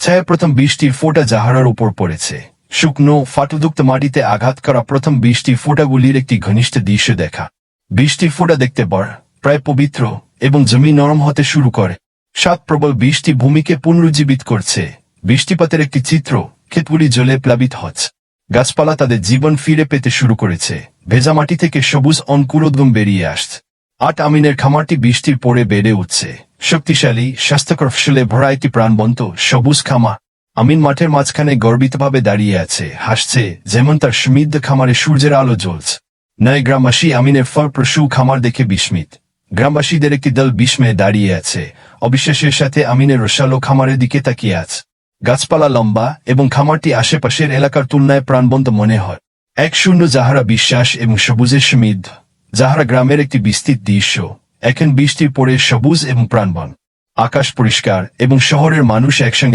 ছায়া প্রথম বৃষ্টির ফোঁটা জাহারার উপর পড়েছে। শুকনো ফাটলযুক্ত মাটিতে আঘাত করা প্রথম বৃষ্টির ফোঁটাগুলির একটি ঘনিষ্ঠ দৃশ্য দেখা। বৃষ্টির ফোঁটা দেখতে বড়, প্রায় পবিত্র, এবং জমি নরম হতে শুরু করে। সাত প্রবল বৃষ্টি ভূমিকে পুনরুজ্জীবিত করছে। বৃষ্টিপাতের একটি চিত্র, ক্ষেতগুলি জলে প্লাবিত হচ্ছে। গাছপালা তাদের জীবন ফিরে পেতে শুরু করেছে। ভেজা মাটি থেকে সবুজ অঙ্কুরোদ্গম বেরিয়ে আসছে। আট আমিনের খামারটি বৃষ্টির পরে বেড়ে উঠছে। শক্তিশালী, স্বাস্থ্যকর ফসলে ভরা একটি প্রাণবন্ত সবুজ খামার। আমিন মাঠের মাঝখানে গর্বিতভাবে দাঁড়িয়ে আছে, হাসছে, যেমন তার সমৃদ্ধ খামারে সূর্যের আলো জ্বলছে। নয় গ্রামবাসী আমিনের ফলপ্রসূ খামার দেখে বিস্মিত। গ্রামবাসীদের একটি দল বিস্ময়ে দাঁড়িয়ে আছে, অবিশ্বাসের সাথে আমিনের রসালো খামারের দিকে তাকিয়ে আছে। গাছপালা লম্বা এবং খামারটি আশেপাশের এলাকার তুলনায় প্রাণবন্ত মনে হয়। এক শূন্য জাহারা বিশ্বাস এবং সবুজের সমৃদ্ধ। জাহারা গ্রামের একটি বিস্তৃত দৃশ্য, এখন বৃষ্টির পরে সবুজ এবং প্রাণবন। আকাশ পরিষ্কার এবং শহরের মানুষ একসঙ্গে